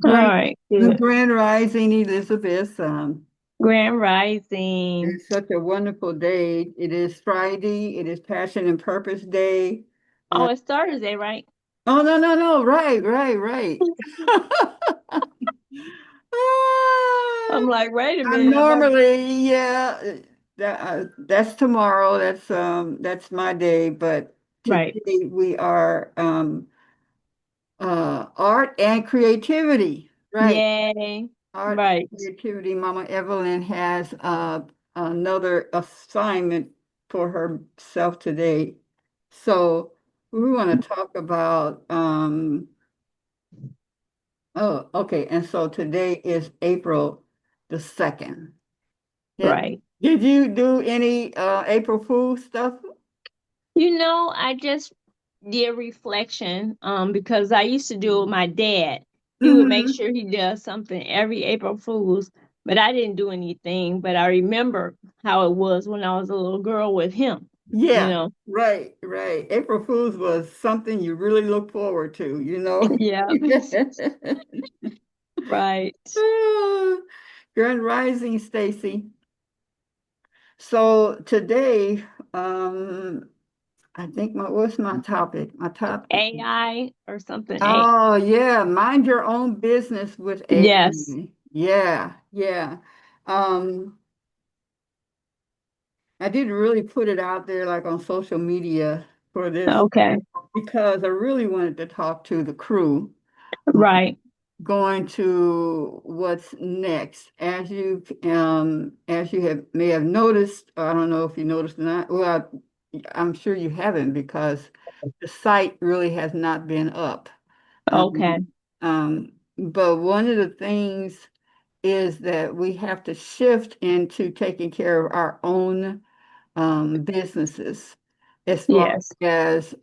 All Grand, right, good. Grand Rising, Elizabeth. Grand Rising. It's such a wonderful day. It is Friday. It is Passion and Purpose Day. Oh, Uh, it's Thursday, right? oh, no, no, no. Right, right, right. I'm like, wait a I'm minute. I'm like, normally, yeah, that's tomorrow. That's my day. But right. today we are art and creativity. Right. Yay. Art and Right, creativity. Mama Evelyn has another assignment for herself today. So we want to talk about, oh, okay. And so today is April the 2nd. right. Did you do any April Fool stuff? I just did reflection because I used to do it with my dad. He would make Hmm. sure he does something every April Fool's, but I didn't do anything. But I remember how it was when I was a little girl with him, you Yeah, know. right, right. April Fools was something you really look forward to, you know? Yeah, right, Grand Rising, Stacy. So today, I think what's my topic? My topic. AI or something. A Oh yeah, mind your own business with Yes. AI. Yeah, yeah. Um, I didn't really put it out there like on social media for this Okay. because I really wanted to talk to the crew. Right. Going to what's next. As you have may have noticed, I don't know if you noticed or not. Well, I'm sure you haven't because the site really has not been up. Okay. But one of the things is that we have to shift into taking care of our own businesses as far Yes. as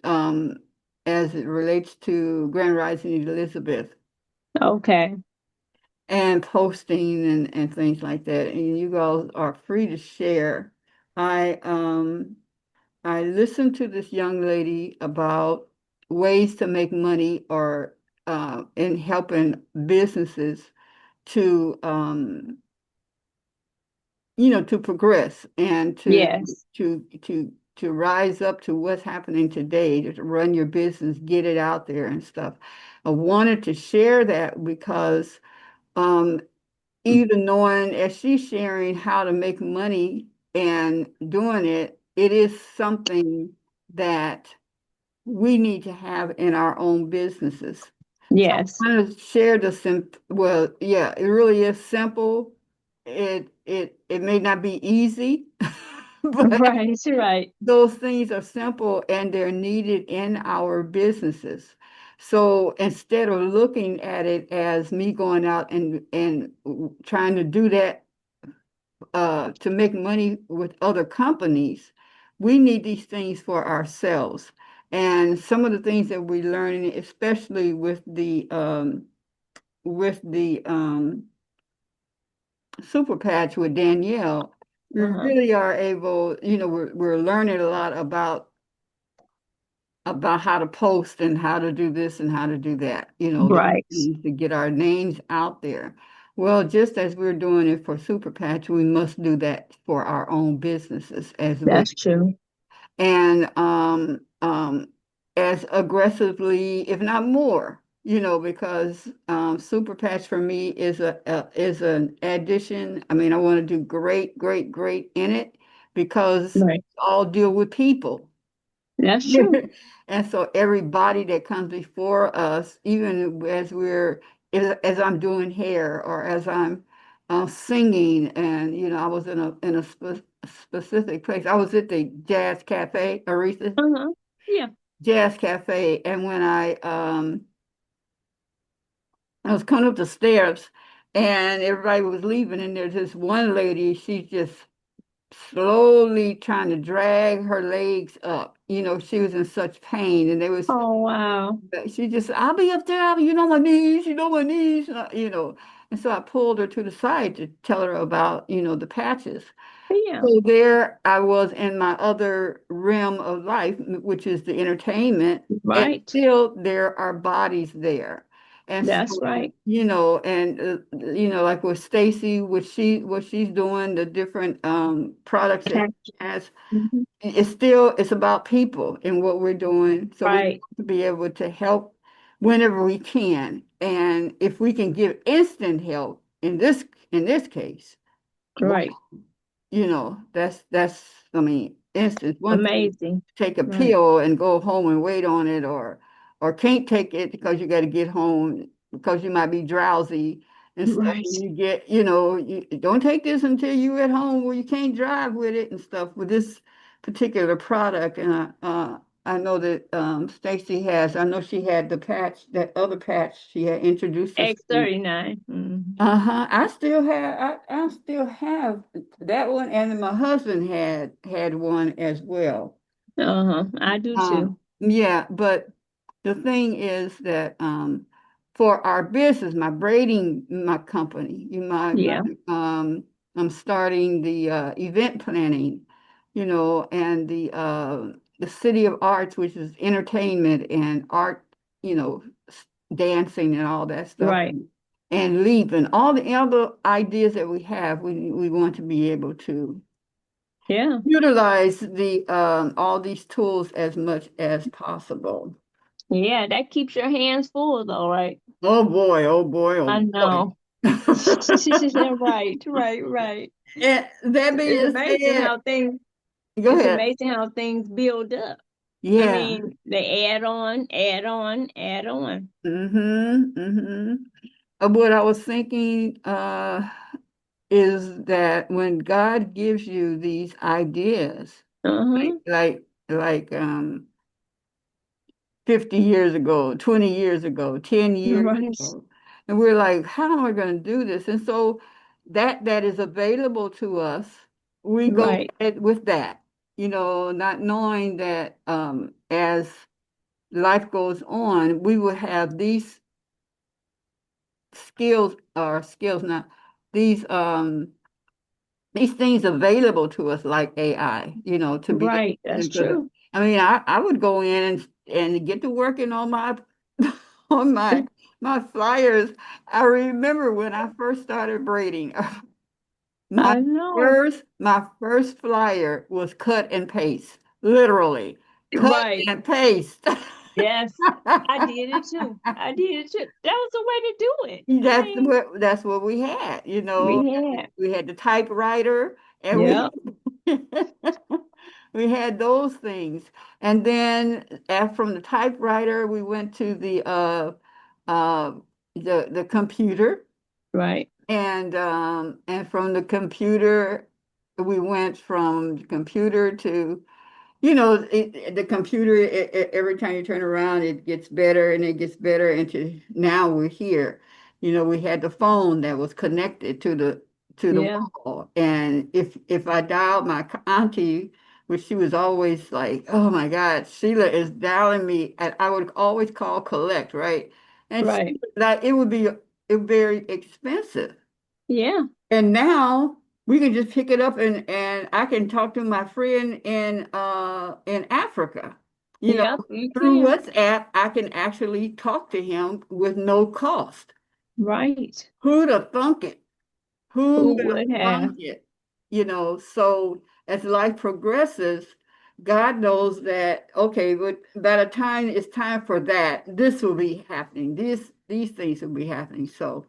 it relates to Grand Rising Elizabeth Okay. and posting and things like that. And you guys are free to share. I I listened to this young lady about ways to make money or in helping businesses to to progress and Yes. to rise up to what's happening today, to run your business, get it out there and stuff. I wanted to share that because um, even knowing as she's sharing how to make money and doing it, it is something that we need to have in our own businesses. So Yes. I want to share well, yeah, it really is simple. It may not be easy, but Right. Right. those things are simple and they're needed in our businesses. So instead of looking at it as me going out and trying to do that to make money with other companies, we need these things for ourselves. And some of the things that we're learning, especially with the super patch with Danielle, we Uh-huh. really are able, we're learning a lot about how to post and how to do this and how to do that, those Right. things to get our names out there. Well, just as we're doing it for Super Patch, we must do that for our own businesses as well. That's true. And as aggressively, if not more, because Super Patch for me is an addition. I mean, I want to do great, great, great in it because Right. all deal with people. That's true. And so everybody that comes before us, even as I'm doing hair or as I'm singing, and I was in a specific place. I was at the Jazz Cafe, Aretha Uh-huh. Yeah. Jazz Cafe, and when I was coming up the stairs, and everybody was leaving, and there's this one lady. She's just slowly trying to drag her legs up. She was in such pain, and they was Oh, wow. she just, I'll be up there, my knees, my knees, And so I pulled her to the side to tell her about, the patches. Yeah. So there I was in my other realm of life, which is the entertainment, and Right. still there are bodies there. And That's so, right. and like with Stacy, what she's doing, the different products that she has, Mhm. it's about people and what we're doing. So we Right, want to be able to help whenever we can. And if we can give instant help in this case, wow, right. that's I mean, instance. One thing, Amazing. take a Right, pill and go home and wait on it, or can't take it because you got to get home because you might be drowsy and stuff. right. And you get, you don't take this until you at home where you can't drive with it and stuff with this particular product. And I know that Stacy has. I know she had the patch, that other patch she had introduced us to. X39. Mm-hmm. Uh-huh. I still have that one, and my husband had one as well. Uh-huh. I do too. Yeah, but the thing is that for our business, my braiding, my company, Yeah, I'm starting the event planning, and the City of Arts, which is entertainment and art, dancing and all that stuff, right. and leap and all the other ideas that we have, we want to be able to Yeah. utilize the all these tools as much as possible. Yeah, that keeps your hands full though, right? Oh boy, oh boy, I oh boy. know. Right, right, right. And that It's being amazing said, how things go it's ahead. amazing how things build up. I Yeah. mean, they add on, add on, add on. Mm-hmm. Mm-hmm. What I was thinking is that when God gives you these ideas, Uh-huh. like 50 years ago, 20 years ago, 10 years Right, ago. And we're like, how am I going to do this? And so that is available to us, we go right, ahead with that, not knowing that as life goes on, we will have these skills, not these these things available to us like AI, to be right. That's able to, true. I mean, I would go in and get to working on my on my flyers. I remember when I first started braiding, my I know. my first flyer was cut and paste, literally cut Right. and paste. Yes. I did it too. I did it too. That was the way to do it. I That's mean, what we had, we had. We had the typewriter and we Yep. we had those things. And then from the typewriter, we went to uh the computer, Right. and from the computer, we went from the computer to the computer, every time you turn around, it gets better and it gets better. And now we're here. We had the phone that was connected to the Yeah. wall. And if I dialed my auntie, which she was always like, oh my God, Sheila is dialing me. And I would always call collect, right? And Right. like it would be very expensive. Yeah. And now we can just pick it up and I can talk to my friend in Africa. You know, Yep. You through can. WhatsApp, I can actually talk to him with no cost. Right. Who'd have thunk it? Who Who would have would have? thunk it? So as life progresses, God knows that, okay, but by the time it's time for that, this will be happening. These things will be happening. So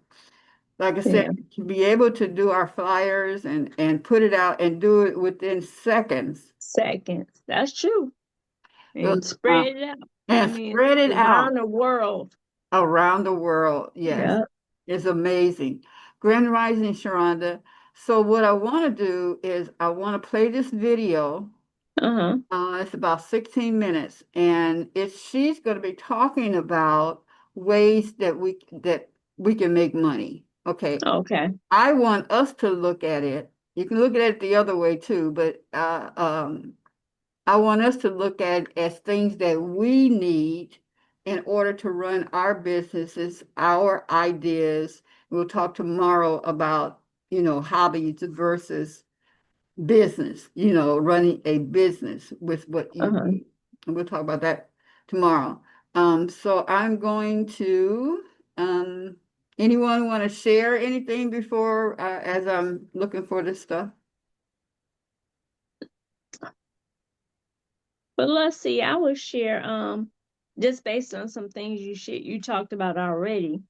like I said, Yeah. to be able to do our flyers and put it out and do it within seconds, Seconds. That's true. uh, And spread it out. I and mean, spread it out around the world. around the world. Yes, Yep. it's amazing. Grand Rising, Sharonda. So what I want to do is I want to play this video. Uh-huh. It's about 16 minutes, and she's going to be talking about ways that we can make money. Okay. Okay. I want us to look at it. You can look at it the other way too, but I want us to look at it as things that we need in order to run our businesses, our ideas. We'll talk tomorrow about, hobbies versus business, running a business with what you Uh-huh. do. And we'll talk about that tomorrow. So I'm going to. Anyone want to share anything before as I'm looking for this stuff? But let's see, I will share just based on some things you talked about already.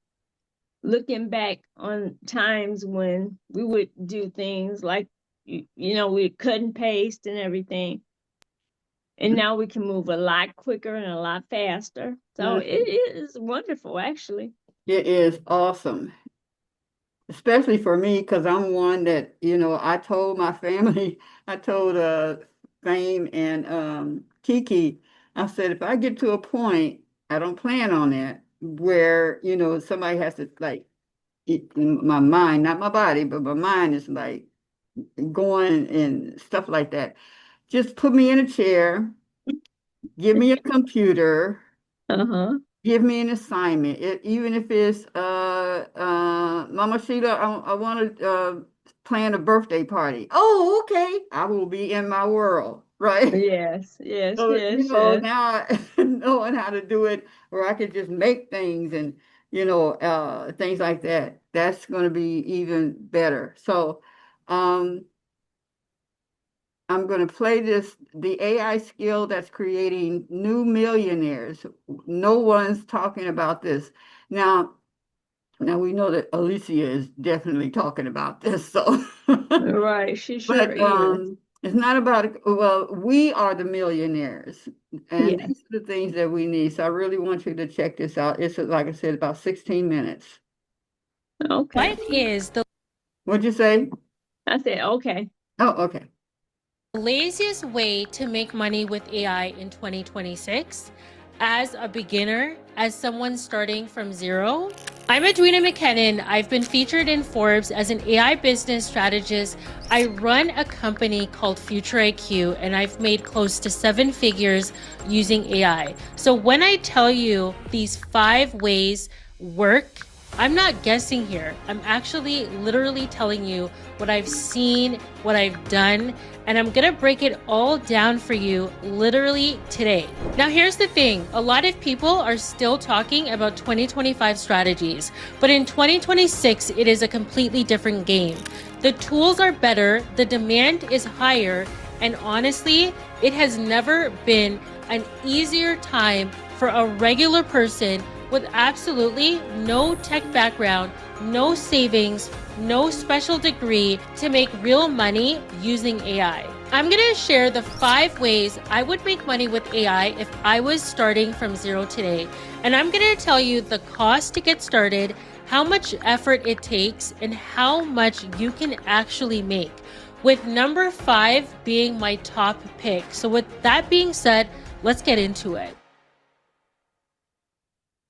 Looking back on times when we would do things like we cut and paste and everything. And now we can move a lot quicker and a lot faster. So it is wonderful, actually. It is awesome, especially for me, because I'm one that, I told my family, I told Fame and Kiki, I said, if I get to a point, I don't plan on that, where, somebody has to like, my mind, not my body, but my mind is like going and stuff like that. Just put me in a chair, give me a computer, Uh-huh. give me an assignment. Even if it's Mama Sheila, I want to plan a birthday party. Oh, okay. I will be in my world, right? Yes, yes, So, yes, yes. now knowing how to do it where I could just make things and, things like that, that's going to be even better. So, um, I'm going to play the AI skill that's creating new millionaires. No one's talking about this. Now, now we know that Alicia is definitely talking about this. So, Right, she sure but is. it's not about, well, we are the millionaires, and Yes. these are the things that we need. So I really want you to check this out. It's, like I said, about 16 minutes. Okay. What is the What'd you say? I said, okay. Oh, okay. laziest way to make money with AI in 2026? As a beginner, as someone starting from zero? I'm Edwina McKinnon. I've been featured in Forbes as an AI business strategist. I run a company called Future IQ, and I've made close to 7 figures using AI. So when I tell you these 5 ways work, I'm not guessing here. I'm actually literally telling you what I've seen, what I've done, and I'm gonna break it all down for you literally today. Now here's the thing, a lot of people are still talking about 2025 strategies, but in 2026, it is a completely different game. The tools are better, the demand is higher, and honestly, it has never been an easier time for a regular person with absolutely no tech background, no savings, no special degree to make real money using AI. I'm gonna share the 5 ways I would make money with AI if I was starting from zero today. And I'm gonna tell you the cost to get started, how much effort it takes, and how much you can actually make, with number 5 being my top pick. So with that being said, let's get into it.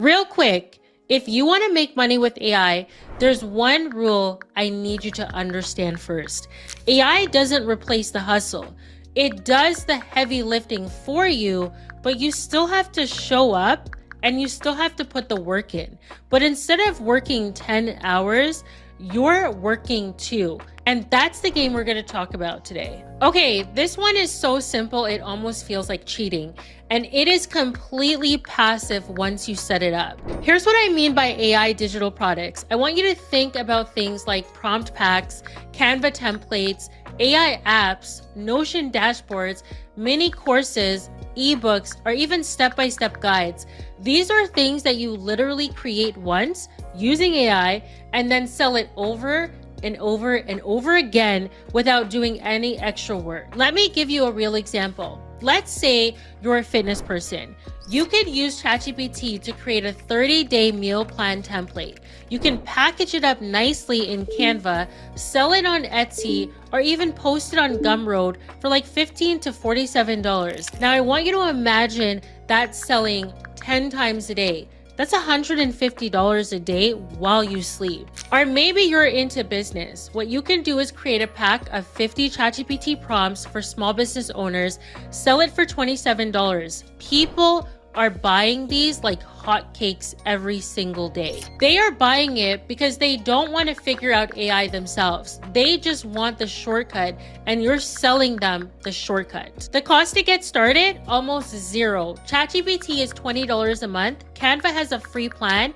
Real quick, if you want to make money with AI, there's one rule I need you to understand first. AI doesn't replace the hustle. It does the heavy lifting for you, but you still have to show up and you still have to put the work in. But instead of working 10 hours, you're working 2. And that's the game we're going to talk about today. Okay, this one is so simple, it almost feels like cheating. And it is completely passive once you set it up. Here's what I mean by AI digital products. I want you to think about things like prompt packs, Canva templates, AI apps, Notion dashboards, mini courses, ebooks, or even step-by-step guides. These are things that you literally create once using AI and then sell it over and over and over again without doing any extra work. Let me give you a real example. Let's say you're a fitness person. You could use ChatGPT to create a 30-day meal plan template. You can package it up nicely in Canva, sell it on Etsy, or even post it on Gumroad for like $15 to $47. Now I want you to imagine that selling 10 times a day. That's $150 a day while you sleep. Or maybe you're into business. What you can do is create a pack of 50 ChatGPT prompts for small business owners, sell it for $27. People are buying these like hotcakes every single day. They are buying it because they don't want to figure out AI themselves. They just want the shortcut, and you're selling them the shortcut. The cost to get started, almost zero. ChatGPT is $20 a month. Canva has a free plan.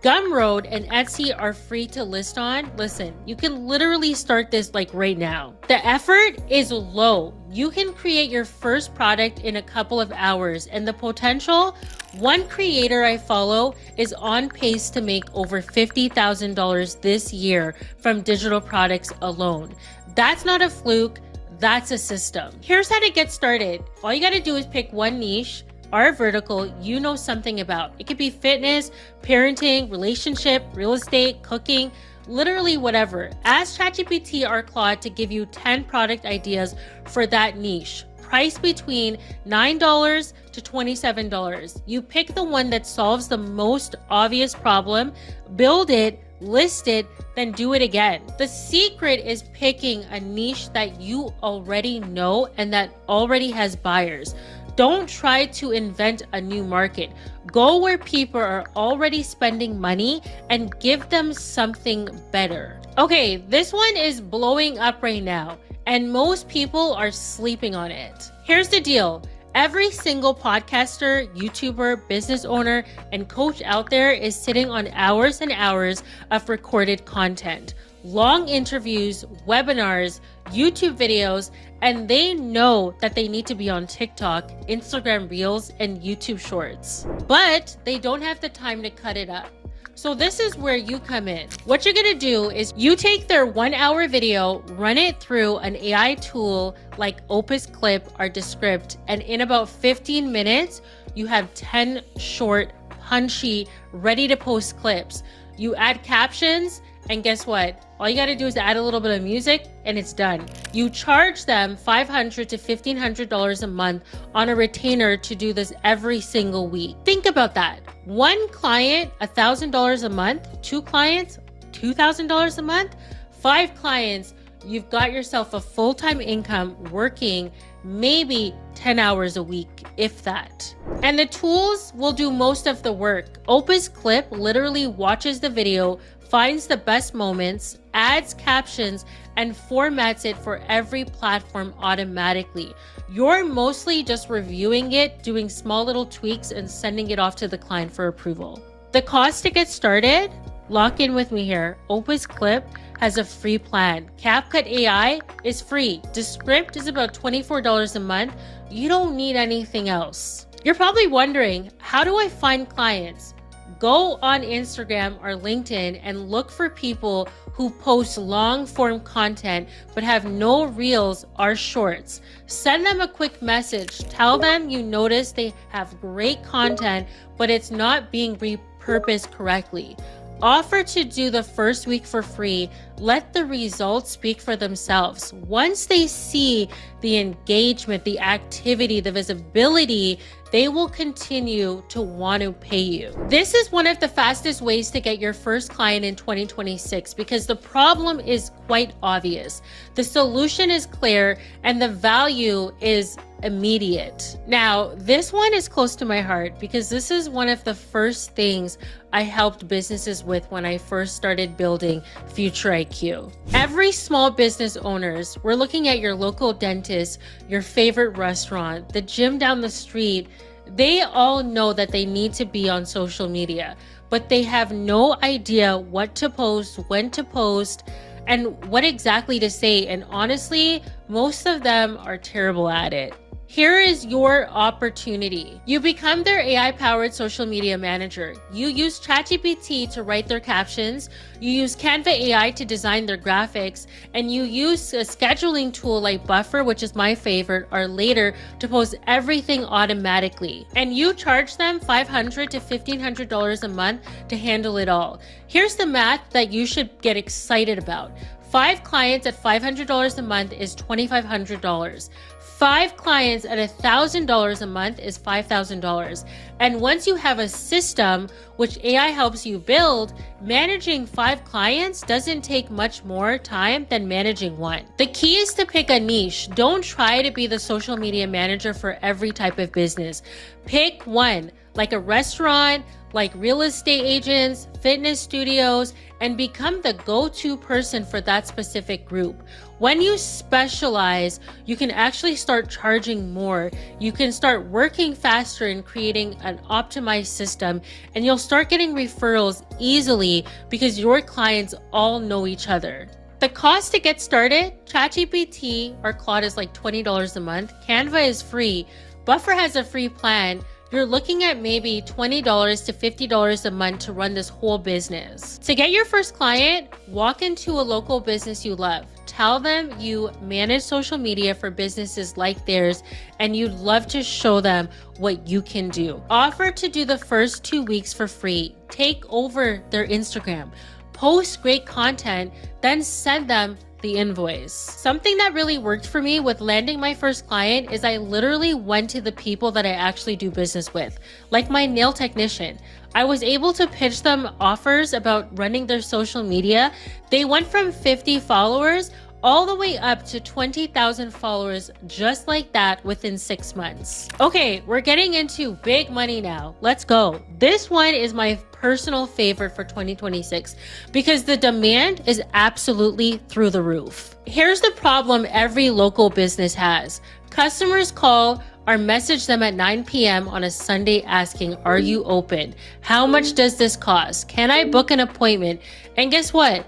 Gumroad and Etsy are free to list on. Listen, you can literally start this like right now. The effort is low. You can create your first product in a couple of hours, and the potential, one creator I follow is on pace to make over $50,000 this year from digital products alone. That's not a fluke, that's a system. Here's how to get started. All you gotta do is pick one niche, our vertical you know something about. It could be fitness, parenting, relationship, real estate, cooking, literally whatever. Ask ChatGPT or Claude to give you 10 product ideas for that niche. Price between $9 to $27. You pick the one that solves the most obvious problem, build it, list it, then do it again. The secret is picking a niche that you already know and that already has buyers. Don't try to invent a new market. Go where people are already spending money and give them something better. Okay, this one is blowing up right now, and most people are sleeping on it. Here's the deal. Every single podcaster, YouTuber, business owner, and coach out there is sitting on hours and hours of recorded content, long interviews, webinars, YouTube videos, and they know that they need to be on TikTok, Instagram Reels, and YouTube Shorts. But they don't have the time to cut it up. So this is where you come in. What you're gonna do is you take their 1 hour video, run it through an AI tool like Opus Clip or Descript, and in about 15 minutes, you have 10 short, punchy, ready to post clips. You add captions, and guess what? All you gotta do is add a little bit of music and it's done. You charge them $500 to $1,500 a month on a retainer to do this every single week. Think about that. One client, $1,000 a month. Two clients, $2,000 a month. 5 clients, you've got yourself a full-time income working maybe 10 hours a week, if that. And the tools will do most of the work. Opus Clip literally watches the video, finds the best moments, adds captions, and formats it for every platform automatically. You're mostly just reviewing it, doing small little tweaks, and sending it off to the client for approval. The cost to get started? Lock in with me here. Opus Clip has a free plan. CapCut AI is free. Descript is about $24 a month. You don't need anything else. You're probably wondering, how do I find clients? Go on Instagram or LinkedIn and look for people who post long form content but have no reels or shorts. Send them a quick message. Tell them you notice they have great content, but it's not being repurposed correctly. Offer to do the first week for free. Let the results speak for themselves. Once they see the engagement, the activity, the visibility, they will continue to want to pay you. This is one of the fastest ways to get your first client in 2026 because the problem is quite obvious. The solution is clear and the value is immediate. Now, this one is close to my heart because this is one of the first things I helped businesses with when I first started building Future IQ. Every small business owners, we're looking at your local dentist, your favorite restaurant, the gym down the street. They all know that they need to be on social media, but they have no idea what to post, when to post, and what exactly to say. And honestly, most of them are terrible at it. Here is your opportunity. You become their AI-powered social media manager. You use ChatGPT to write their captions. You use Canva AI to design their graphics. And you use a scheduling tool like Buffer, which is my favorite, or Later to post everything automatically. And you charge them $500 to $1,500 a month to handle it all. Here's the math that you should get excited about. 5 clients at $500 a month is $2,500. 5 clients at $1,000 a month is $5,000. And once you have a system, which AI helps you build, managing 5 clients doesn't take much more time than managing 1. The key is to pick a niche. Don't try to be the social media manager for every type of business. Pick one. like a restaurant, like real estate agents, fitness studios, and become the go-to person for that specific group. When you specialize, you can actually start charging more. You can start working faster and creating an optimized system, and you'll start getting referrals easily because your clients all know each other. The cost to get started, ChatGPT or Claude is like $20 a month. Canva is free. Buffer has a free plan. You're looking at maybe $20 to $50 a month to run this whole business. To get your first client, walk into a local business you love. Tell them you manage social media for businesses like theirs and you'd love to show them what you can do. Offer to do the first 2 weeks for free. Take over their Instagram. Post great content, then send them the invoice. Something that really worked for me with landing my first client is I literally went to the people that I actually do business with, like my nail technician. I was able to pitch them offers about running their social media. They went from 50 followers all the way up to 20,000 followers just like that within 6 months. Okay, we're getting into big money now. Let's go. This one is my personal favorite for 2026 because the demand is absolutely through the roof. Here's the problem every local business has. Customers call or message them at 9 p.m. on a Sunday asking, "Are you open? How much does this cost? Can I book an appointment?" And guess what?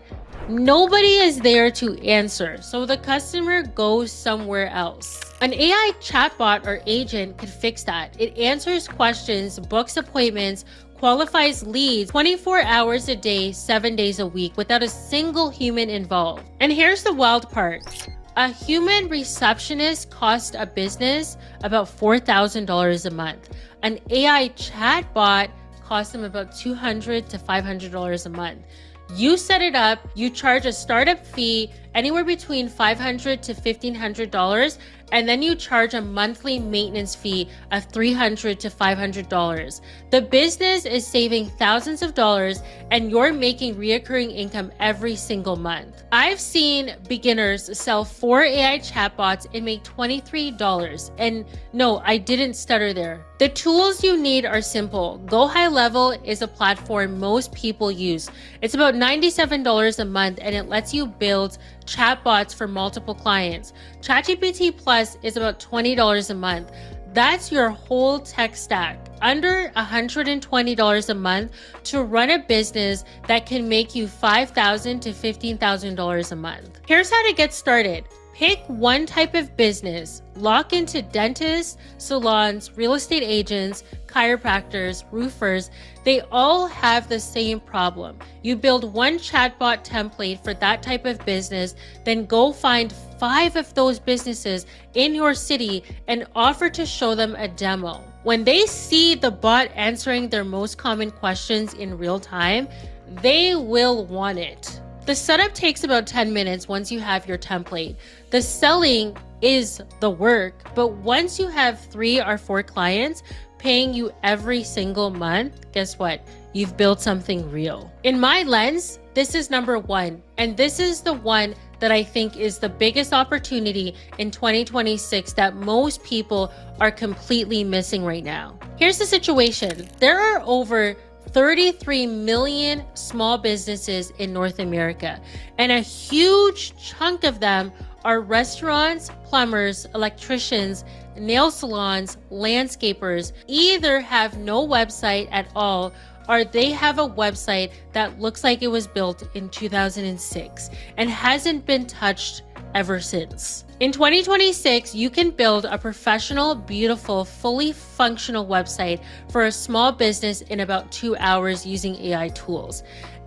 Nobody is there to answer, so the customer goes somewhere else. An AI chatbot or agent could fix that. It answers questions, books appointments, qualifies leads 24 hours a day, 7 days a week without a single human involved. And here's the wild part. A human receptionist costs a business about $4,000 a month. An AI chatbot costs them about $200 to $500 a month. You set it up, you charge a startup fee anywhere between $500 to $1,500, and then you charge a monthly maintenance fee of $300 to $500. The business is saving thousands of dollars and you're making reoccurring income every single month. I've seen beginners sell 4 AI chatbots and make $23. And no, I didn't stutter there. The tools you need are simple. Go High Level is a platform most people use. It's about $97 a month and it lets you build chatbots for multiple clients. ChatGPT Plus is about $20 a month. That's your whole tech stack. Under $120 a month to run a business that can make you $5,000 to $15,000 a month. Here's how to get started. Pick one type of business. Lock into dentists, salons, real estate agents, chiropractors, roofers. They all have the same problem. You build one chatbot template for that type of business, then go find 5 of those businesses in your city and offer to show them a demo. When they see the bot answering their most common questions in real time, they will want it. The setup takes about 10 minutes once you have your template. The selling is the work, but once you have 3 or 4 clients paying you every single month, guess what? You've built something real. In my lens, this is number 1, and this is the one that I think is the biggest opportunity in 2026 that most people are completely missing right now. Here's the situation. There are over 33 million small businesses in North America, and a huge chunk of them are restaurants, plumbers, electricians, nail salons, landscapers. Either have no website at all, or they have a website that looks like it was built in 2006 and hasn't been touched ever since. In 2026, you can build a professional, beautiful, fully functional website for a small business in about 2 hours using AI tools.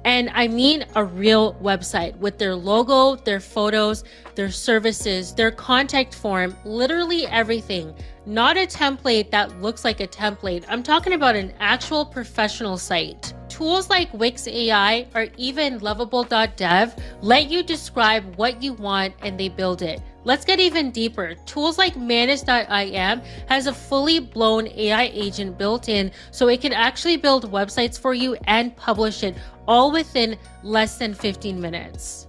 And I mean a real website with their logo, their photos, their services, their contact form, literally everything. Not a template that looks like a template. I'm talking about an actual professional site. Tools like Wix AI or even Lovable.dev let you describe what you want and they build it. Let's get even deeper. Tools like Manus.im has a fully blown AI agent built in so it can actually build websites for you and publish it all within less than 15 minutes.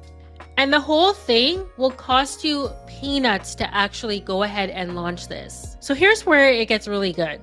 And the whole thing will cost you peanuts to actually go ahead and launch this. So here's where it gets really good.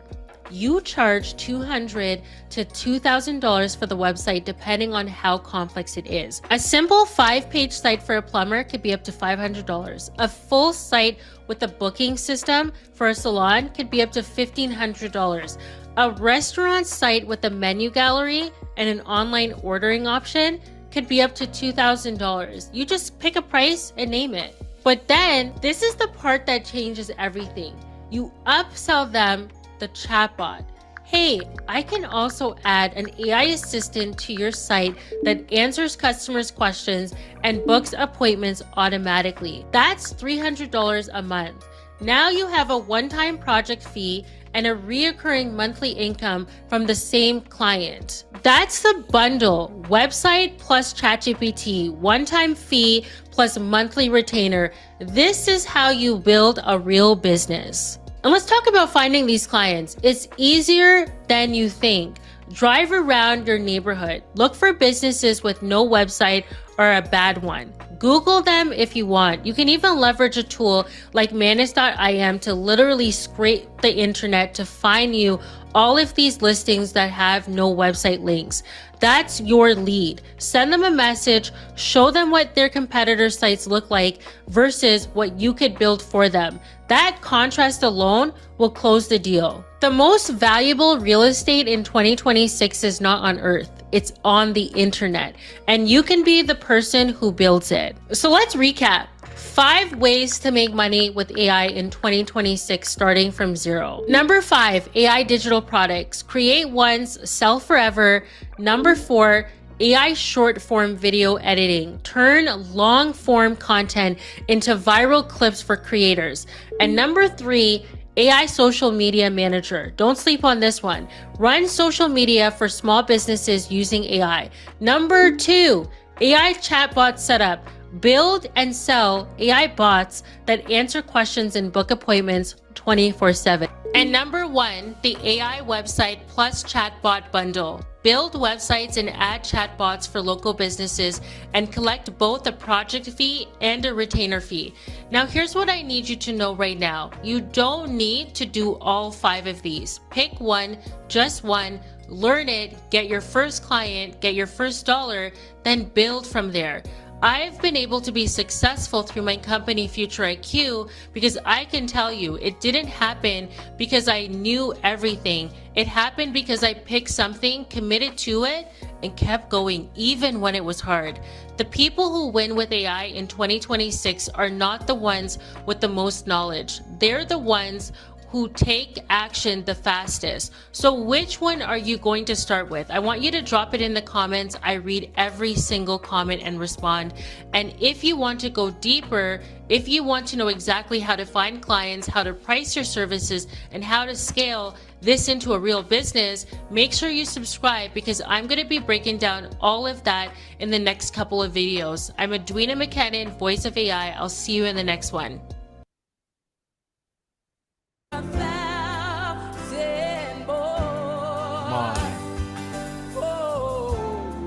You charge $200 to $2,000 for the website depending on how complex it is. A simple 5-page site for a plumber could be up to $500. A full site with a booking system for a salon could be up to $1,500. A restaurant site with a menu gallery and an online ordering option could be up to $2,000. You just pick a price and name it. But then, this is the part that changes everything. You upsell them the chatbot. Hey, I can also add an AI assistant to your site that answers customers' questions and books appointments automatically. That's $300 a month. Now you have a one-time project fee and a reoccurring monthly income from the same client. That's the bundle: website plus ChatGPT, one-time fee plus monthly retainer. This is how you build a real business. And let's talk about finding these clients. It's easier than you think. Drive around your neighborhood. Look for businesses with no website or a bad one. Google them if you want. You can even leverage a tool like Manus.im to literally scrape the internet to find you all of these listings that have no website links. That's your lead. Send them a message, show them what their competitor sites look like versus what you could build for them. That contrast alone will close the deal. The most valuable real estate in 2026 is not on earth. It's on the internet, and you can be the person who builds it. So let's recap. 5 ways to make money with AI in 2026 starting from zero. Number 5, AI digital products. Create once, sell forever. Number 4, AI short form video editing. Turn long form content into viral clips for creators. And number 3, AI social media manager. Don't sleep on this one. Run social media for small businesses using AI. Number 2, AI chatbot setup. Build and sell AI bots that answer questions and book appointments 24/7. And number 1, the AI website plus chatbot bundle. Build websites and add chatbots for local businesses and collect both a project fee and a retainer fee. Now, here's what I need you to know right now. You don't need to do all 5 of these. Pick one, just one, learn it, get your first client, get your first dollar, then build from there. I've been able to be successful through my company Future IQ because I can tell you it didn't happen because I knew everything. It happened because I picked something, committed to it, and kept going even when it was hard. The people who win with AI in 2026 are not the ones with the most knowledge. They're the ones who take action the fastest. So which one are you going to start with? I want you to drop it in the comments. I read every single comment and respond. And if you want to go deeper, if you want to know exactly how to find clients, how to price your services, and how to scale this into a real business, make sure you subscribe because I'm going to be breaking down all of that in the next couple of videos. I'm Edwina McKinnon, Voice of AI. I'll see you in the next one.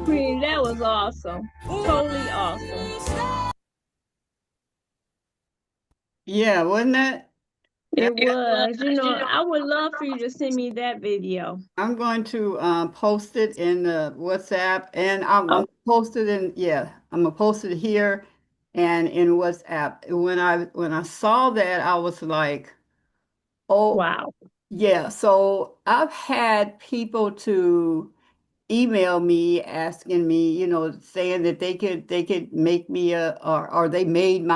Queen, that was awesome. Totally awesome. Yeah, wasn't that? It was. I would love for you to send me that video. I'm going to post it in the WhatsApp, and I'm Oh, gonna post it in, yeah, I'm gonna post it here and in WhatsApp. When I saw that, I was like, oh, wow. yeah. So I've had people to email me asking me, saying that they could make me or they made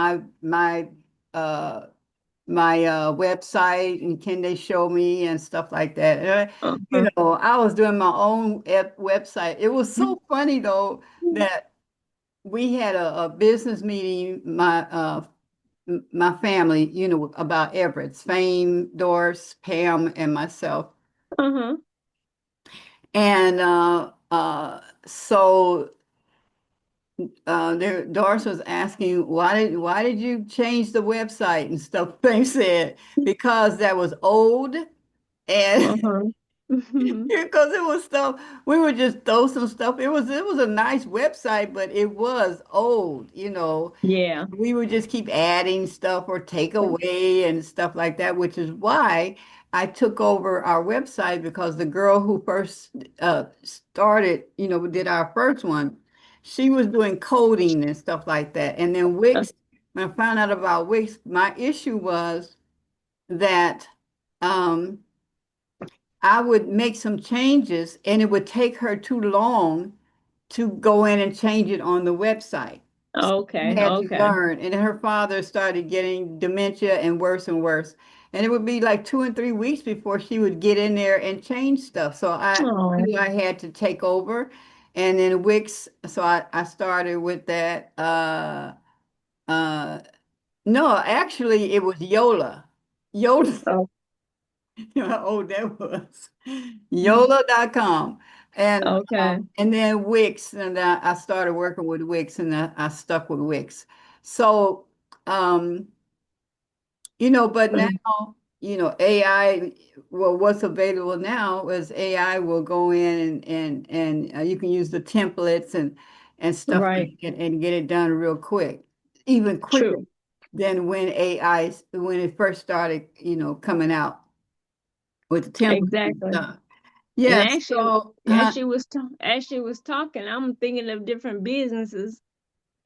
uh my website and can they show me and stuff like that. And Uh-huh. I was doing my own website. It was so funny though that we had a business meeting, my family, about Everett's, Fame, Doris, Pam, and myself. Uh-huh. And so Doris was asking, why did you change the website and stuff? They said because that was old and Uh-huh. because it was stuff we would just throw some stuff. It was a nice website, but it was old. Yeah. We would just keep adding stuff or take away and stuff like that, which is why I took over our website because the girl who first started, did our first one, she was doing coding and stuff like that. And then Uh, Wix, when I found out about Wix, my issue was that um, I would make some changes and it would take her too long to go in and change it on the website. She Okay, had to okay. learn. And then her father started getting dementia and worse and worse. And it would be like 2 and 3 weeks before she would get in there and change stuff. So I Oh, knew I had to take over. And then Wix, so I started with that. Uh, no, actually it was Yola. Yola. oh, You know how old that was. Yola.com. okay. And then Wix, and I started working with Wix, and I stuck with Wix. So, um, but now, AI, well, what's available now is AI will go in and you can use the templates and stuff Right. like that and get it done real quick, even quicker True. than when it first started, coming out with the templates and Exactly. stuff. And Yes. actually, So, as she was talking, I'm thinking of different businesses.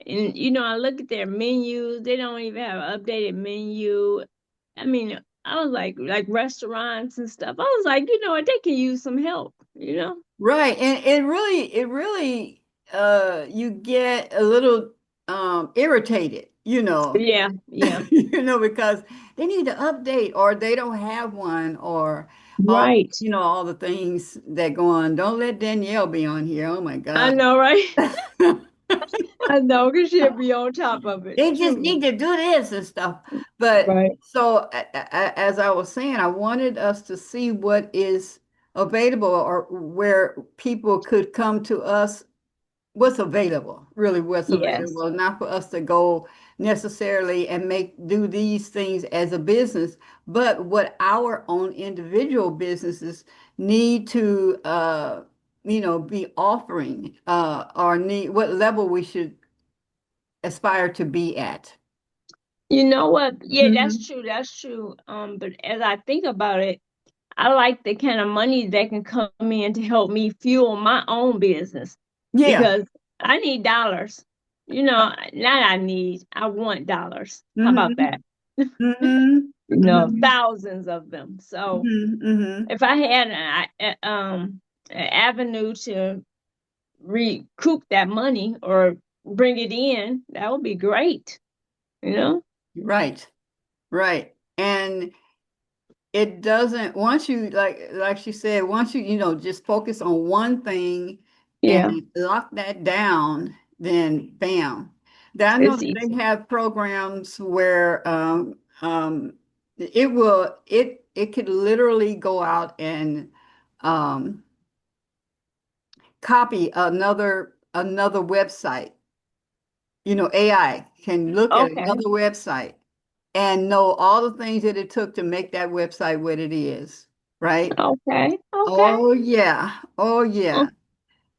And I look at their menus, they don't even have an updated menu. I mean, I was like restaurants and stuff. I was like, what, they can use some help. right. And it really, you get a little irritated, Yeah, yeah. because they need to update or they don't have one or Right. all the things that go on. Don't let Danielle be on here. Oh my I God. know, right? I know, because she'll be on top of it. They just True. need to do this and stuff. But Right. so as I was saying, I wanted us to see what is available or where people could come to us, what's available, really what's Yes. available, not for us to go necessarily and do these things as a business, but what our own individual businesses need to be offering or need what level we should aspire to be at. You know what? Yeah, that's Mhm. true. That's true. But as I think about it, I like the kind of money that can come in to help me fuel my own business Yeah. because I need dollars. Not I want dollars. How about Hmm. that? Hmm. Hmm. Thousands of them. So Hmm. Hmm. if I had an avenue to recoup that money or bring it in, that would be great. You know? Right. Right. And it doesn't, once you like she said, once you just focus on one thing and Yeah, lock that down, then bam. I know it's that they easy. have programs where it could literally go out and um copy another website. AI can look at Okay, another website and know all the things that it took to make that website what it is, right? okay, okay. Oh yeah. Oh Oh, yeah.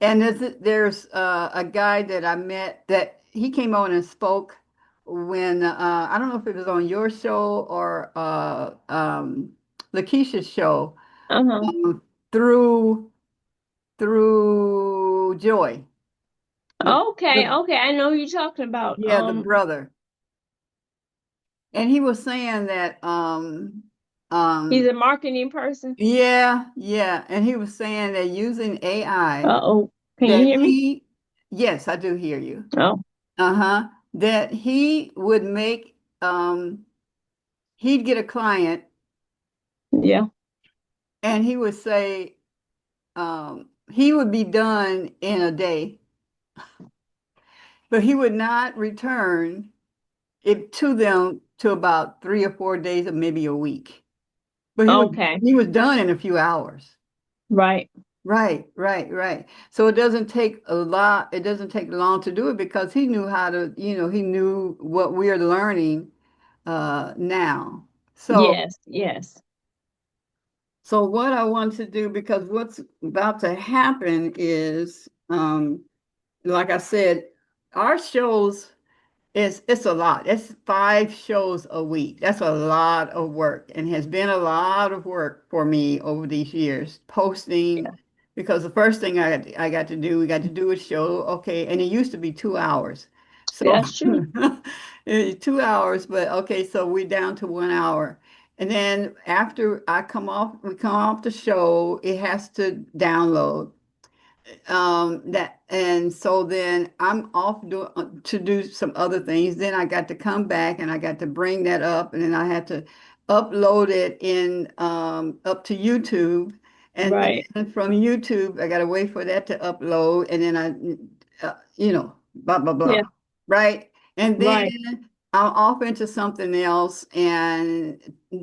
And there's a guy that I met that he came on and spoke when I don't know if it was on your show or Lakeisha's show, uh-huh. um, through Joy, the Okay, the okay. I know who you're talking about. yeah, the brother. And he was saying that He's um a marketing person. yeah, and he was saying that using AI Uh-oh. Can you that hear me? yes, I do hear you. Oh, Uh-huh. That he would make he'd get a client yeah. and he would say he would be done in a day, but he would not return it to them to about 3 or 4 days or maybe a week. But Okay. he was done in a few hours. Right. Right, right, right. So it doesn't take a lot, it doesn't take long to do it because he knew how to, he knew what we're learning now. So Yes, yes. what I want to do, because what's about to happen is like I said, our shows It's a lot. It's 5 shows a week. That's a lot of work and has been a lot of work for me over these years. Yeah, Posting, because the first thing I got to do, we got to do a show, okay, and it used to be 2 hours. So that's true. 2 hours, but okay, so we're down to 1 hour. And then after we come off the show, it has to download that and so then I'm off to do some other things. Then I got to come back and I got to bring that up and then I had to upload it in up to YouTube, and Right. then from YouTube I got to wait for that to upload, and then blah blah Yeah. blah, right? And then Right. I'm off into something else and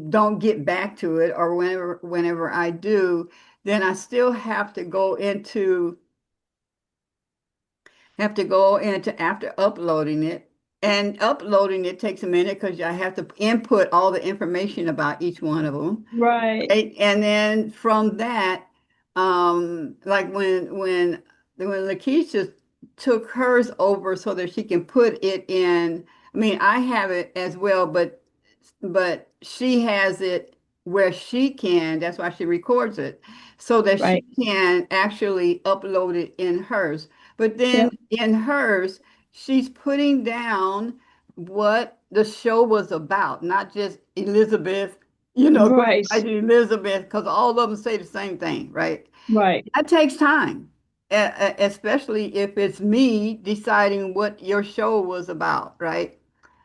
don't get back to it, or whenever I do, then I still have to go into after uploading it. And uploading it takes a minute because I have to input all the information about each one of them. Right. Right? And then from that, like when Lakeisha took hers over so that she can put it in, I mean, I have it as well, but she has it where she can, that's why she records it, so that she Right. can actually upload it in hers. But then Yep. in hers, she's putting down what the show was about, not just Elizabeth, Grand Right. Rising Elizabeth, because all of them say the same thing, right? Right. That takes time, especially if it's me deciding what your show was about, right?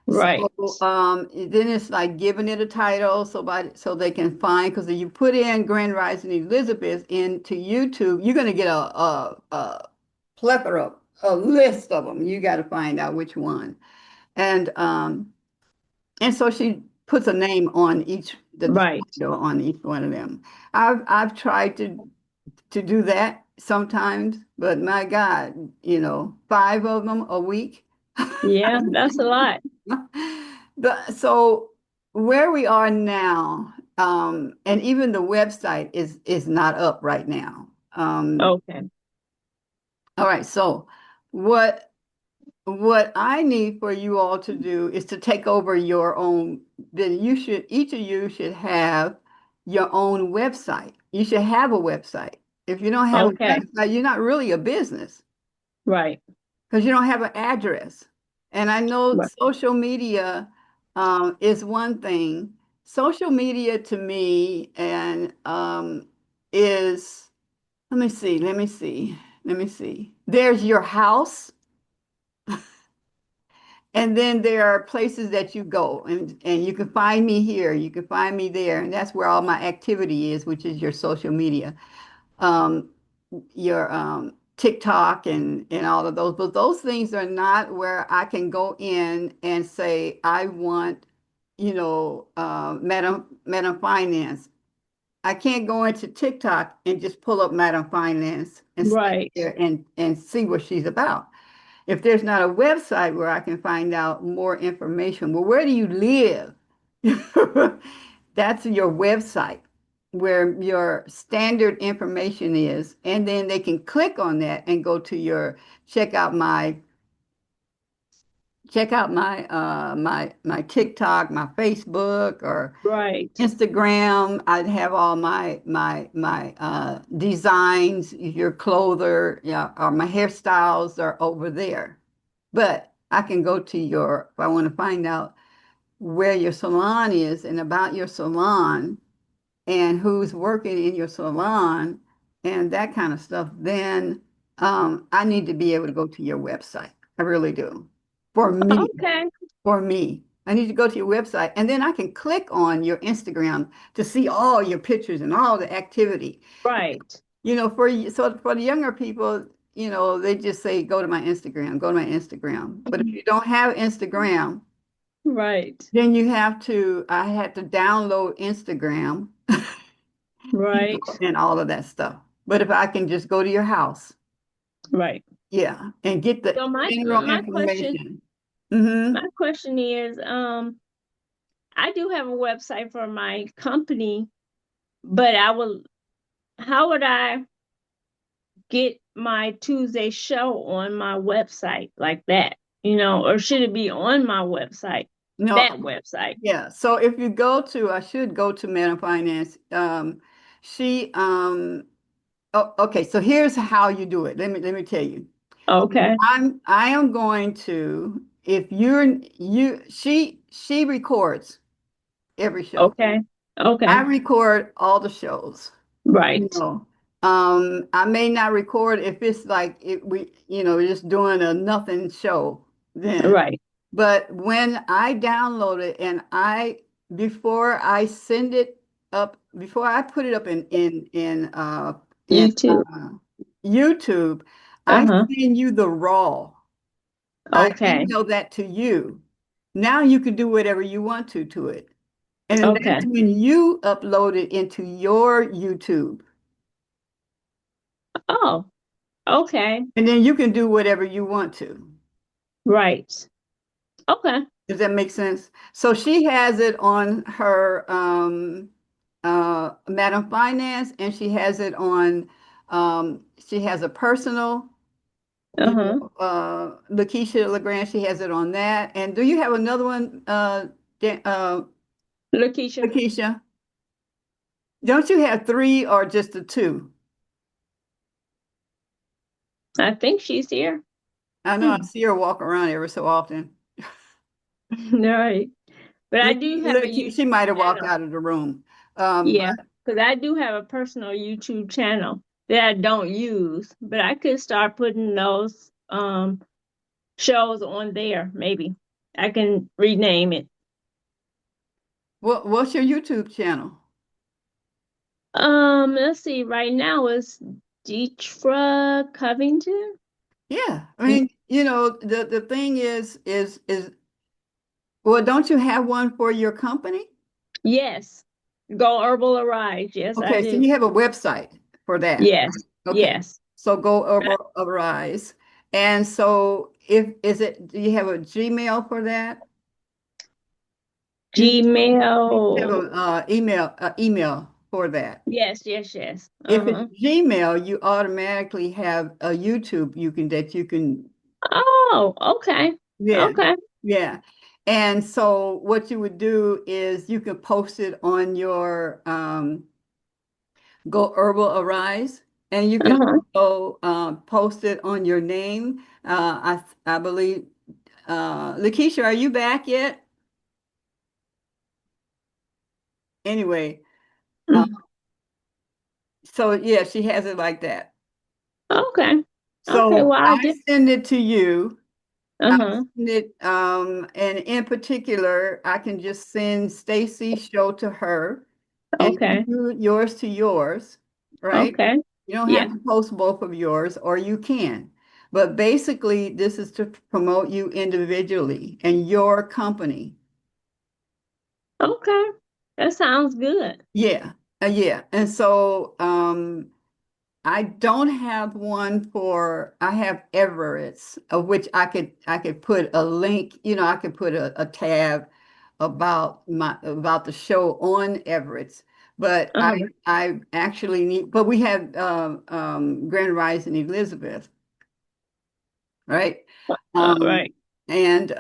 Right. So then it's like giving it a title so they can find, because if you put in Grand Rising Elizabeth into YouTube, you're going to get a plethora, a list of them. You got to find out which one. And so she puts a name on the Right. title on each one of them. I've tried to do that sometimes, but my God, 5 of them a week. Yeah, that's a lot. So where we are now, and even the website is not up right now. Okay. All right, so what what I need for you all to do is to take over your own, then each of you should have your own website. You should have a website. If you don't have a Okay. website, you're not really a business Right. because you don't have an address. And I know Right. social media is one thing. Social media to me and is, let me see. There's your house. And then there are places that you go, and you can find me here, you can find me there, and that's where all my activity is, which is your social media, um, your TikTok and all of those. But those things are not where I can go in and say I want, Madam Finance. I can't go into TikTok and just pull up Madam Finance and sit Right. there and see what she's about. If there's not a website where I can find out more information, well, where do you live? That's your website where your standard information is. And then they can click on that and go to check out my my TikTok, my Facebook, or Right. Instagram. I'd have all my designs, your clother, yeah, or my hairstyles are over there. But I can go to if I want to find out where your salon is and about your salon and who's working in your salon and that kind of stuff, then I need to be able to go to your website. I really do. For me, Okay. for me. I need to go to your website and then I can click on your Instagram to see all your pictures and all the activity. Right. For the younger people, they just say, go to my Instagram, go to my Instagram. But if you don't have Instagram, Right. then I had to download Instagram Right. and all of that stuff. But if I can just go to your house, Right. yeah, and get the So my general my question information. Hmm. my question is, I do have a website for my company, but how would I get my Tuesday show on my website like that? or should it be on my website? No, That website. yeah. So if you go to, I should go to Meta Finance. She oh, okay, so here's how you do it. Let me tell you. Okay. I am going to, if she records every show. Okay. Okay. I record all the shows. You Right. know, I may not record if it's like we're just doing a nothing show then. Right. But when I download it and before I send it up, before I put it up in YouTube. YouTube, I Uh-huh. send you the raw. I Okay. email that to you. Now you can do whatever you want to it. And then Okay. that's when you upload it into your YouTube. Oh, okay. And then you can do whatever you want to. Right. Okay. Does that make sense? So she has it on her Madam Finance, and she has it on she has a personal, Uh-huh. Lakeisha LeGrand, she has it on that. And do you have another one, Lakeisha, Lakeisha? Don't you have three or just the two? I think she's here. I know I Hmm. see her walk around every so often. Right. But I do have a She YouTube might have walked channel. out of the room. Yeah. But Because I do have a personal YouTube channel that I don't use, but I could start putting those shows on there, maybe. I can rename it. what's your YouTube channel? Let's see, right now it's Deetra Covington. Yeah, I mean, the thing is well, don't you have one for your company? Yes. Go Herbal Arise. Yes, I Okay, so do. you have a website for that. Yes. Okay, Yes. so go But over Arise. And so if is it, do you have a Gmail for that? You have Gmail. a email for that. Yes, yes, yes. If it's Uh-huh. Gmail, you automatically have a YouTube you can, Oh, okay. yeah, Okay. yeah. And so what you would do is you could post it on your Go Herbal Arise, and you can Uh-huh. also post it on your name. I believe, Lakeisha, are you back yet? Anyway, uh, Mm. so yeah, she has it like that. Okay. Okay. So Well, I I did. send it to you. I Uh-huh. send it, and in particular, I can just send Stacy's show to her, and you Okay. do yours to yours, right? Okay. You don't have Yeah. to post both of yours, or you can. But basically, this is to promote you individually and your company. Okay. That sounds good. Yeah, yeah. And so I don't have one for, I have Everett's, of which I could put a link, I could put a tab about the show on Everett's. But Uh-huh. I actually need, but we have Grand Rising Elizabeth, right? All Um, right. and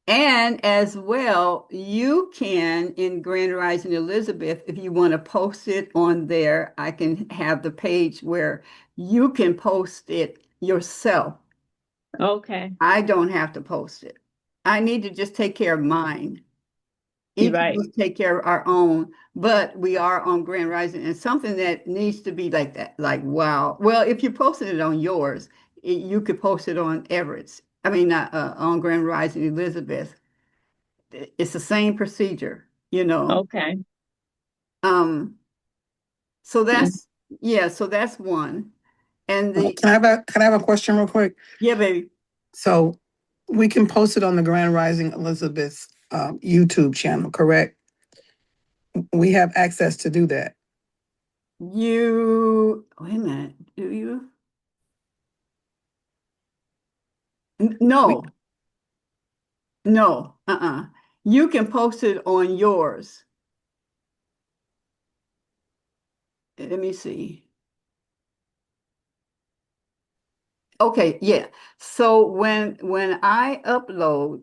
and as well, you can in Grand Rising Elizabeth, if you want to post it on there, I can have the page where you can post it yourself. Okay. I don't have to post it. I need to just take care of mine. You're Each of right. us take care of our own, but we are on Grand Rising, and something that needs to be like that, like wow. Well, if you posted it on yours, you could post it on Everett's. I mean, not on Grand Rising Elizabeth. It's the same procedure. Okay. Um, so Mm. that's one. And Can I have a question real quick? yeah, baby, So we can post it on the Grand Rising Elizabeth's YouTube channel, correct? We have access to do that. wait a minute, do you? We, No, no, You can post it on yours. Let me see. Okay, yeah. So when I upload,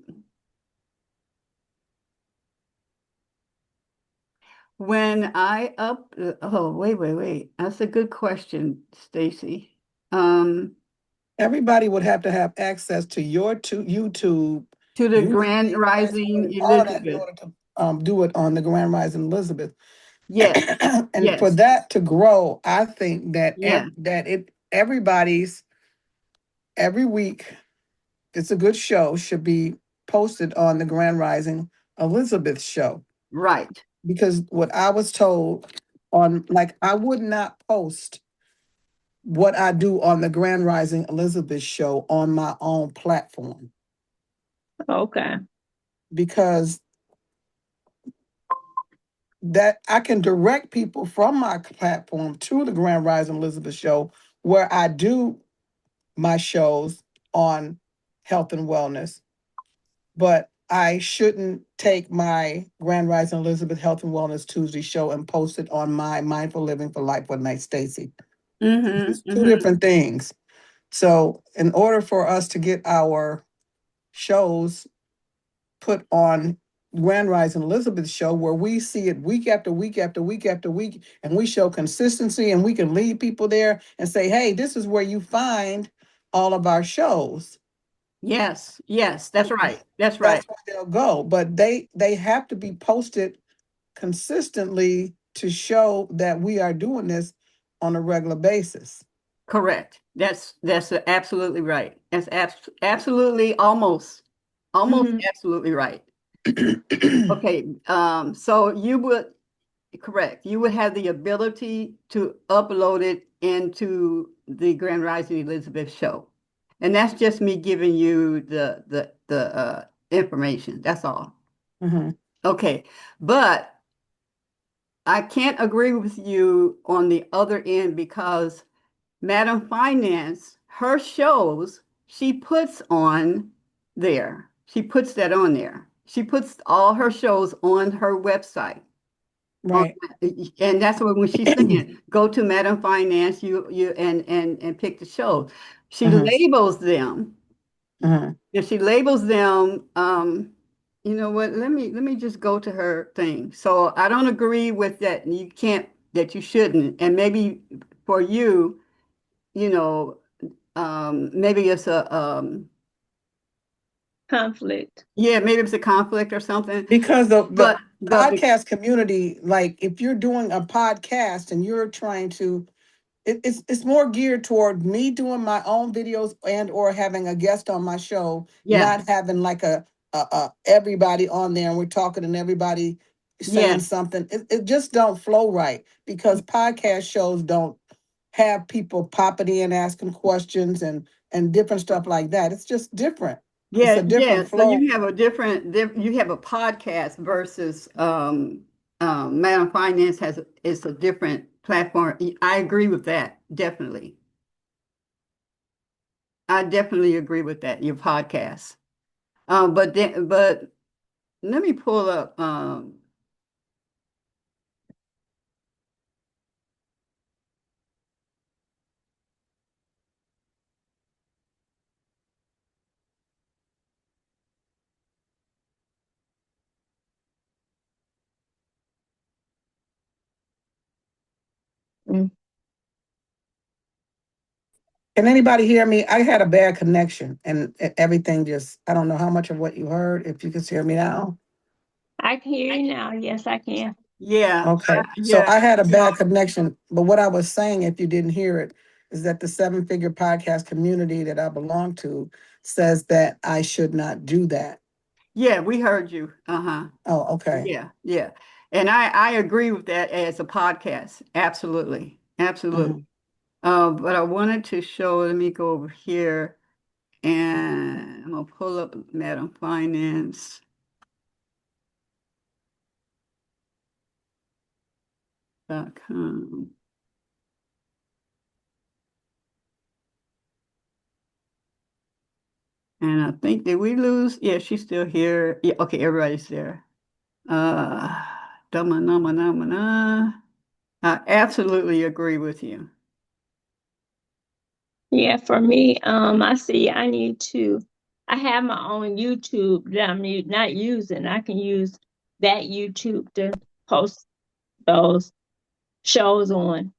oh, wait. That's a good question, Stacy. Um, Everybody would have to have access to your YouTube, to the Grand username, Rising password, all of that in Elizabeth. order to do it on the Grand Rising Elizabeth. Yes, And for yes, that to grow, I think that yeah, everybody's every week, it's a good show, should be posted on the Grand Rising Elizabeth show. right. Because what I was told on, like, I would not post what I do on the Grand Rising Elizabeth show on my own platform Okay. because that I can direct people from my platform to the Grand Rising Elizabeth show where I do my shows on health and wellness, but I shouldn't take my Grand Rising Elizabeth Health and Wellness Tuesday show and post it on my Mindful Living for Life with Night Stacy. It's two Mm-hmm. different things. So in order for us to get our shows put on Grand Rising Elizabeth show where we see it week after week after week after week, and we show consistency and we can lead people there and say, hey, this is where you find all of our shows. Yes, yes, that's right. That's right. That's where they'll go. But they have to be posted consistently to show that we are doing this on a regular basis. Correct. That's absolutely right. That's absolutely almost Mhm. absolutely right. Okay, so you would correct. You would have the ability to upload it into the Grand Rising Elizabeth show. And that's just me giving you the information. That's all. Mhm. Okay. But I can't agree with you on the other end because Madam Finance, her shows, she puts on there. She puts that on there. She puts all her shows on her website. On, Right. and that's what when she's saying, go to Madam Finance, you and pick the show. She Mhm. labels them. Mhm. If she labels them, you know what? Let me just go to her thing. So I don't agree with that. You can't that you shouldn't. And maybe for you, you know, maybe it's a Conflict. yeah, maybe it's a conflict or something. Because the But podcast community, like if you're doing a podcast and you're trying to, it's more geared toward me doing my own videos and or having a guest on my show, yeah, not having like a everybody on there and we're talking and everybody saying yeah, something. It just don't flow right because podcast shows don't have people popping in asking questions and different stuff like that. It's just different. It's a yeah. different So flow. you have a you have a podcast versus Madam Finance is a different platform. I agree with that, definitely. I definitely agree with that, your podcast. But let me pull up Mm. Can anybody hear me? I had a bad connection and everything just, I don't know how much of what you heard, if you can hear me now. I can hear you now. Yes, I can. yeah, Okay, so yeah, I had a bad connection, but what I was saying, if you didn't hear it, is that the Seven Figure Podcast community that I belong to says that I should not do that. yeah, we heard you. Uh-huh. Oh, okay. Yeah, yeah. And I agree with that as a podcast. Absolutely. Absolutely. Mhm. But I wanted to show, let me go over here and I'm gonna pull up madamfinance.com. And I think, did we lose? Yeah, she's still here. Yeah, okay, everybody's there. Uh, I absolutely agree with you. Yeah, for me, I see I have my own YouTube that I'm not using. I can use that YouTube to post those shows on.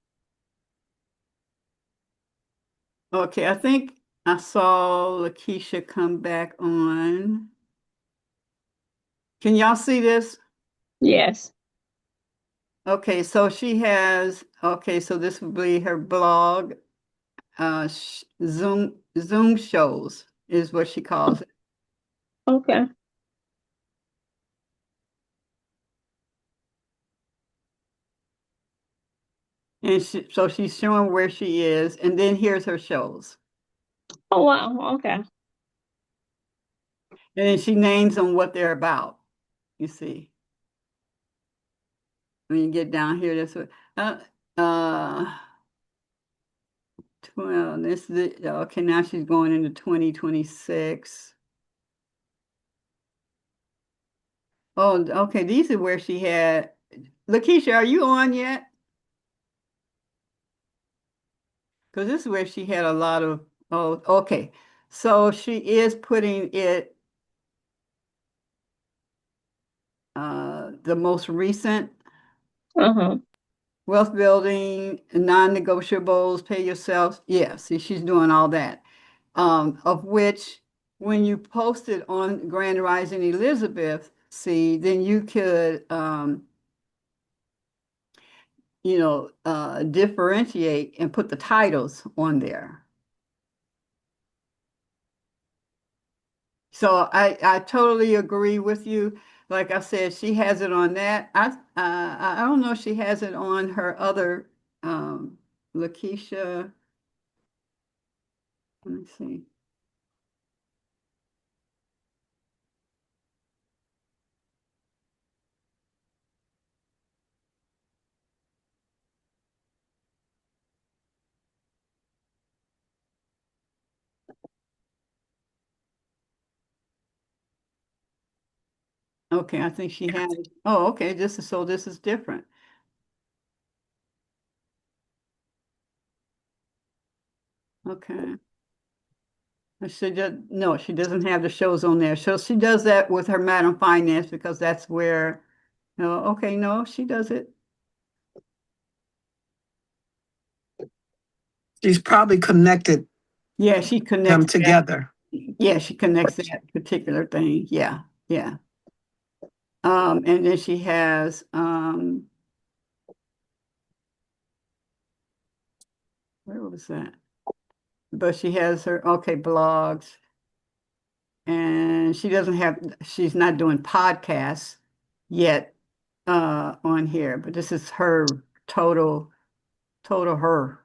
Okay, I think I saw Lakeisha come back on. Can y'all see this? Yes. Okay, so okay, so this would be her blog, Zoom shows is what she calls it. Okay. And so she's showing where she is, and then here's her shows. Oh, wow. Okay. And then she names them what they're about, you see. When you get down here, that's what, uh, well, okay, now she's going into 2026. Oh, okay, these are where she had, Lakeisha, are you on yet? Because this is where she had a lot of, oh, okay. So she is putting it, the most recent Uh-huh. wealth building, non-negotiables, pay yourself. Yeah, see, she's doing all that. Of which, when you post it on Grand Rising Elizabeth, see, then you could, differentiate and put the titles on there. So I totally agree with you. Like I said, she has it on that. I don't know if she has it on her other Lakeisha. Let me see. Okay, I think she has. Oh, okay. This is different. Okay. No, she doesn't have the shows on there. So she does that with her Madam Finance because that's where, no, okay, no, she does it. She's probably connected Yeah, she them connects that. together. Yeah, she connects that particular thing. Yeah, yeah. And then she has, where was that? But she has her, okay, blogs, and she's not doing podcasts yet, on here, but this is her total her.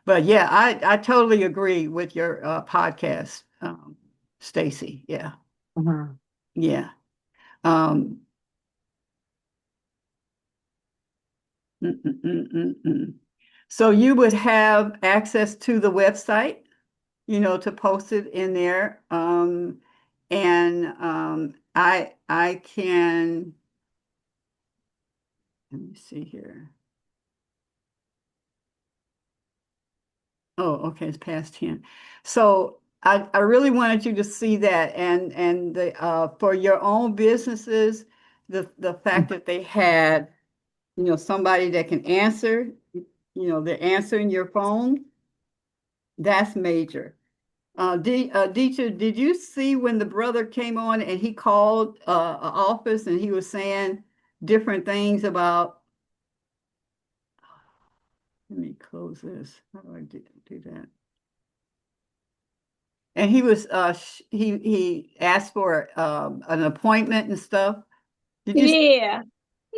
But yeah, I totally agree with your podcast, Stacy. Yeah, Mhm. yeah. Um, mm. So you would have access to the website, to post it in there. And I can, let me see here. Oh, okay, it's past 10. So I really wanted you to see that, and for your own businesses, the fact that they had, somebody that can answer, they're answering your phone, that's major. Deetra, did you see when the brother came on and he called a office and he was saying different things about, let me close this. How do I do that? And he was he asked for an appointment and stuff. Did you Yeah.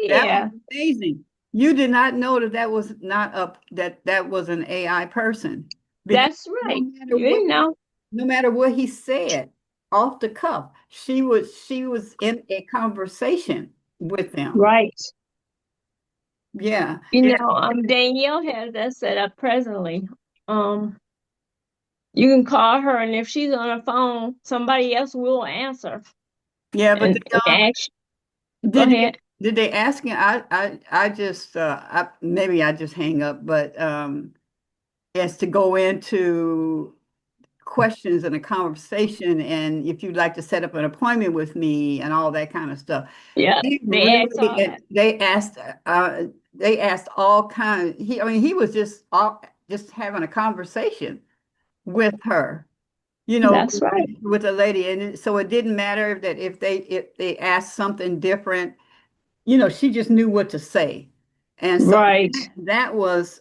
That was Yeah. amazing. You did not know that was not that was an AI person because That's no right. matter You what didn't know. no matter what he said off the cuff, she was in a conversation with them. Right. Yeah. Danielle has that set up presently. Um, you can call her, and if she's on the phone, somebody else will answer Yeah, but and ask. Go did they ahead. did they ask him? I just maybe I just hang up, but as to go into questions in a conversation, and if you'd like to set up an appointment with me and all that kind of stuff. Yeah, He they ask really, all that. they asked all kinds. I mean, he was just having a conversation with her, That's right. with a lady, and so it didn't matter that if they asked something different, she just knew what to say. And so Right. that was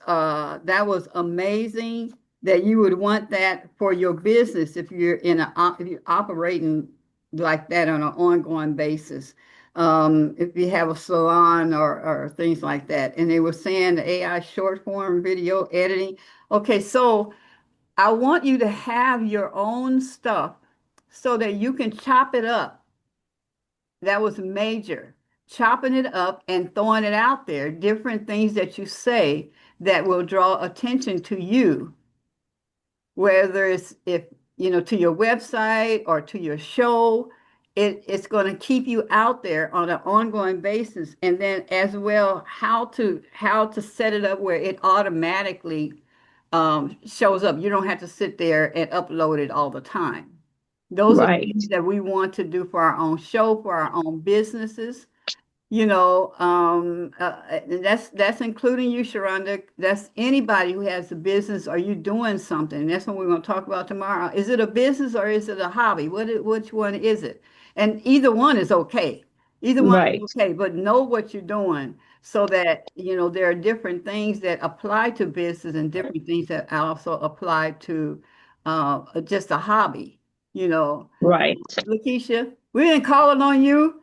amazing that you would want that for your business if you're operating like that on an ongoing basis. If you have a salon or things like that. And they were saying the AI short form video editing. Okay, so I want you to have your own stuff so that you can chop it up. That was major. Chopping it up and throwing it out there, different things that you say that will draw attention to you, whether it's if to your website or to your show. It's going to keep you out there on an ongoing basis, and then as well how to set it up where it automatically shows up. You don't have to sit there and upload it all the time. Those are Right. things that we want to do for our own show, for our own businesses. And that's including you, Sharonda. That's anybody who has a business. Are you doing something? That's what we're going to talk about tomorrow. Is it a business or is it a hobby? Which one is it? And either one is okay. Either one is Right. okay, but know what you're doing so that there are different things that apply to business and different things that also apply to just a hobby. You know, Right. Lakeisha, we didn't call it on you.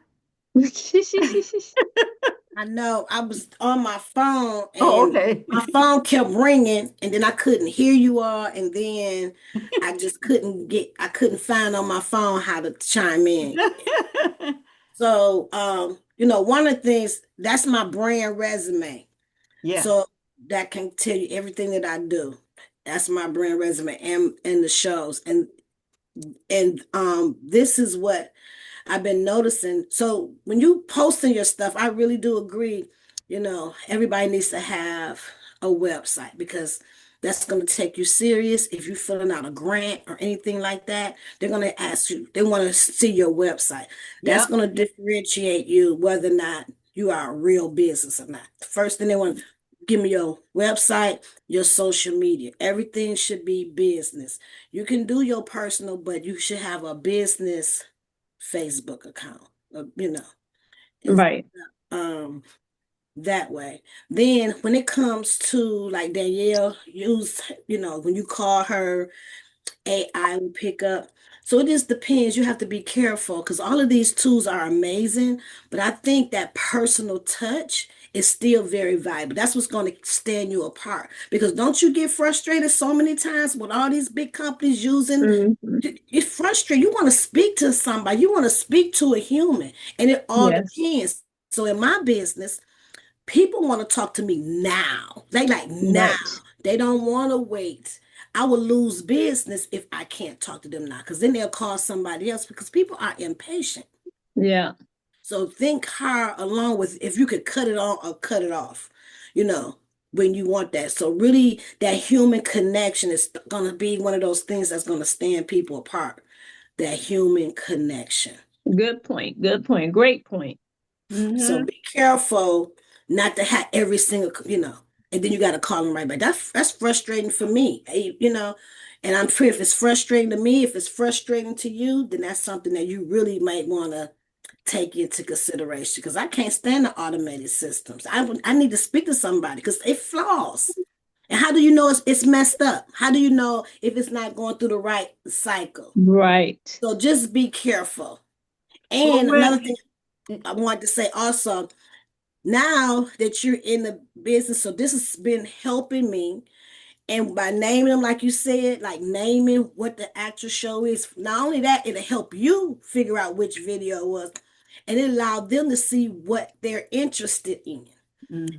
I know I was on my phone Oh, and okay. my phone kept ringing and then I couldn't hear you all and then I couldn't find on my phone how to chime in. So one of the things that's my brand resume. Yes. So that can tell you everything that I do. That's my brand resume and the shows. And this is what I've been noticing. So when you posting your stuff, I really do agree. Everybody needs to have a website because that's going to take you serious. If you're filling out a grant or anything like that, they're going to ask you, they want to see your website. That's Yep. going to differentiate you whether or not you are a real business or not. First thing they want to give me your website, your social media. Everything should be business. You can do your personal, but you should have a business Facebook account, is Right. um that way. Then when it comes to like Danielle use, when you call her AI will pick up. So it just depends. You have to be careful because all of these tools are amazing, but I think that personal touch is still very valuable. That's what's going to stand you apart. Because don't you get frustrated so many times with all these big companies using Mhm. it's frustrating. You want to speak to somebody, you want to speak to a human, and it all Yes. depends. So in my business, people want to talk to me now. They like now. Right. They don't want to wait. I will lose business if I can't talk to them now because then they'll call somebody else because people are impatient. Yeah. So think hard along with if you could cut it on or cut it off, you know, when you want that. So really that human connection is going to be one of those things that's going to stand people apart. That human connection. Good point. Good point. Great point. So Hmm. be careful not to have every single, and then you got to call them right back. That's frustrating for me, and I'm sure if it's frustrating to me, if it's frustrating to you, then that's something that you really might want to take into consideration because I can't stand the automated systems. I need to speak to somebody because it flaws. And how do you know it's messed up? How do you know if it's not going through the right cycle? Right. So just be careful. Well, And another thing I wanted to say also, now that you're in the business, so this has been helping me. And by naming them, like you said, like naming what the actual show is, not only that, it'll help you figure out which video it was, and it allowed them to see what they're interested in.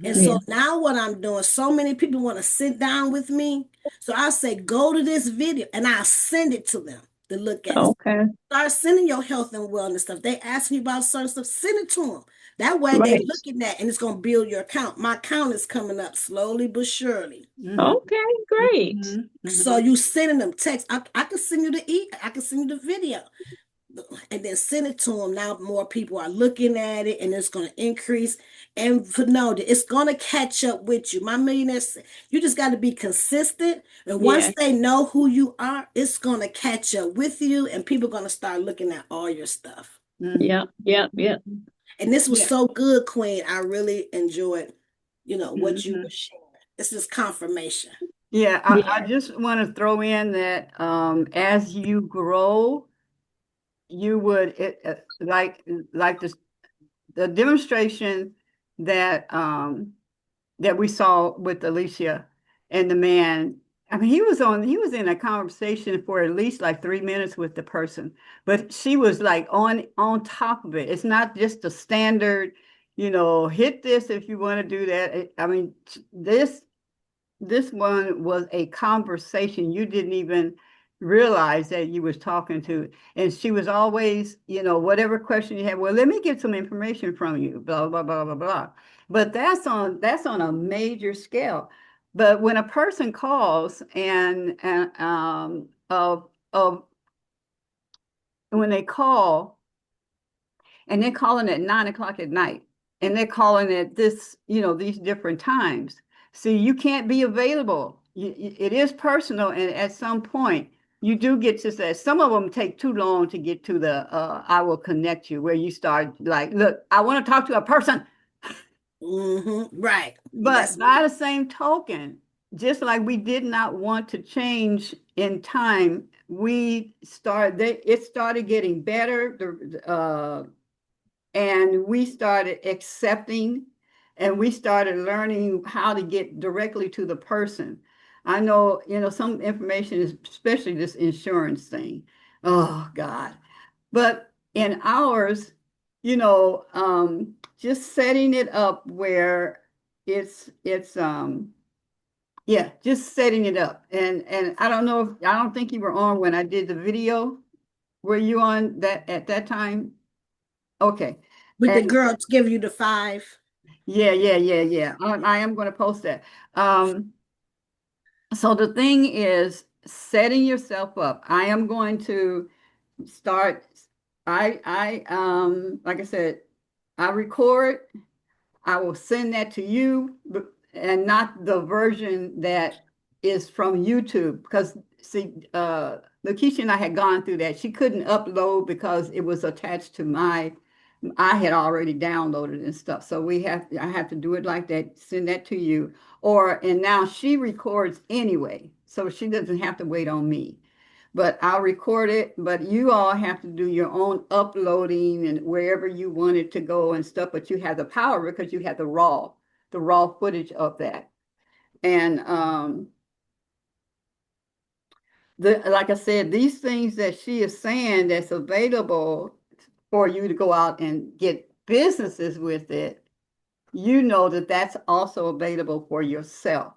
And mm-hmm. Yeah. so now what I'm doing, so many people want to sit down with me. So I say, go to this video and I'll send it to them. to look at. Okay. Start sending your health and wellness stuff. They asking you about certain stuff, send it to them. That way they Right. looking at, and it's going to build your account. My account is coming up slowly but surely. Mhm. Okay, great. Mhm. So Mhm. you sending them text. I can send you I can send you the video and then send it to them. Now more people are looking at it, and it's going to increase. And for know that it's going to catch up with you. My millionaires, you just got to be consistent. And once Yeah. they know who you are, it's going to catch up with you, and people are going to start looking at all your stuff. Yeah. Mhm. Yeah. Yeah. And this was Yeah. so good, Queen. I really enjoyed, what you were Mhm. sharing. This is confirmation. Yeah, I Yeah. just want to throw in that as you grow, you would like the demonstration that that we saw with Alicia and the man. I mean, he was in a conversation for at least like 3 minutes with the person, but she was like on top of it. It's not just the standard, hit this if you want to do that. I mean, this one was a conversation you didn't even realize that you was talking to. And she was always, whatever question you had, well, let me get some information from you, blah, blah, blah, blah, blah. But that's on a major scale. But when a person calls and of when they call and they're calling at 9 o'clock at night and they're calling at these different times. See, you can't be available. It is personal, and at some point you do get to say, some of them take too long to get to the I will connect you, where you start like, look, I want to talk to a person. Right. But That's by me. the same token, just like we did not want to change in time, it started getting better. And we started accepting, and we started learning how to get directly to the person. I know, some information is, especially this insurance thing. Oh God. But in ours, just setting it up where it's yeah, just setting it up. And I don't know I don't think you were on when I did the video. Were you on that at that time? Okay. With the And girl to give you the 5. yeah, yeah, yeah, yeah. I am going to post that. So the thing is setting yourself up. I am going to start. Like I said, I record. I will send that to you, and not the version that is from YouTube. Because see, Lakeisha and I had gone through that. She couldn't upload because it was attached to I had already downloaded and stuff. So I have to do it like that, send that to you. And now she records anyway, so she doesn't have to wait on me. But I'll record it, but you all have to do your own uploading and wherever you want it to go and stuff, but you have the power because you have the raw footage of that. And like I said, these things that she is saying that's available for you to go out and get businesses with it, that's also available for yourself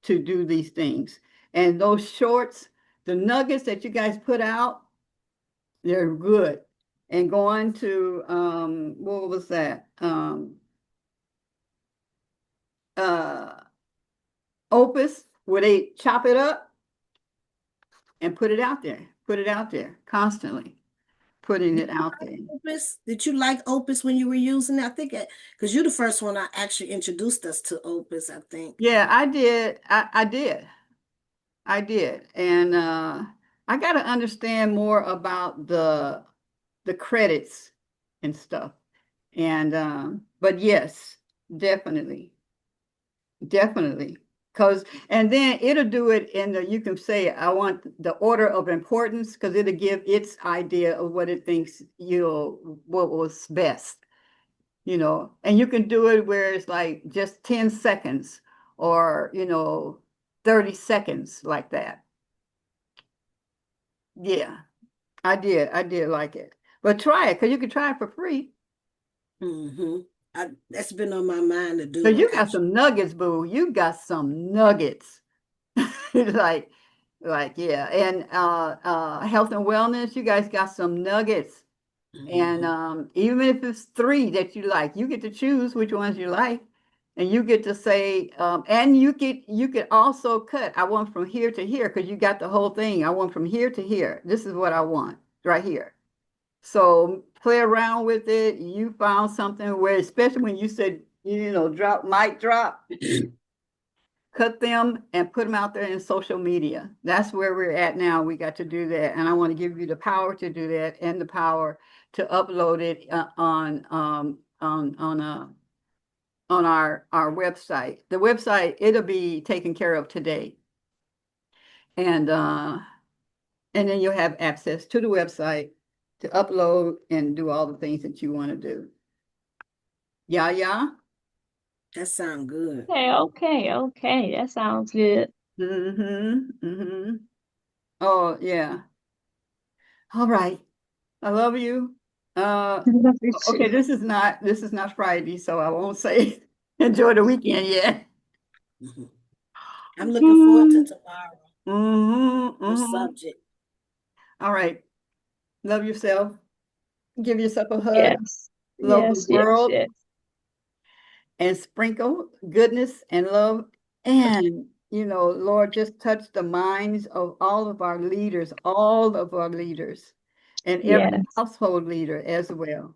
to do these things. And those shorts, the nuggets that you guys put out, they're good. And going to what was that? Uh Opus, where they chop it up and put it out there constantly, putting it out there. Opus? Did you like Opus when you were using it? I think because you're the first one I actually introduced us to Opus, I think. Yeah, I did. I did. And I got to understand more about the credits and stuff. And but yes, definitely. Definitely. And then it'll do it you can say, I want the order of importance, because it'll give its idea of what it thinks what was best, and you can do it where it's like just 10 seconds or, 30 seconds like that. Yeah, I did like it. But try it, because you can try it for free. Mm-hmm. That's been on my mind to do Because it. you got some nuggets, boo. You got some nuggets. Like, Like, yeah. And health and wellness, you guys got some nuggets. And even if it's 3 that you like, you get to choose which ones you like. And you get to say, and you could also cut. I want from here to here because you got the whole thing. I want from here to here. This is what I want right here. So play around with it. You found something where, especially when you said, might drop, cut them and put them out there in social media. That's where we're at now. We got to do that. And I want to give you the power to do that and the power to upload it on our website. The website, it'll be taken care of today. And then you'll have access to the website to upload and do all the things that you want to do. Yeah, yeah. That sounds good. Okay. That sounds good. Mm-hmm. Mm-hmm. Oh, yeah. All right. I love you. Love you Okay, too. this is not Friday, so I won't say enjoy the weekend yet. Mhm. I'm looking forward to tomorrow. Mm-hmm, The mm-hmm. subject. All right. Love yourself. Give yourself a hug. Yes. Love the Yes, yes, world yes. and sprinkle goodness and love. And, Lord, just touch the minds of all of our leaders, and every Yes. household leader as well.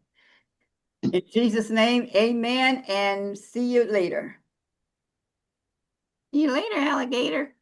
In Jesus' name, amen, and see you later. See you later, alligator.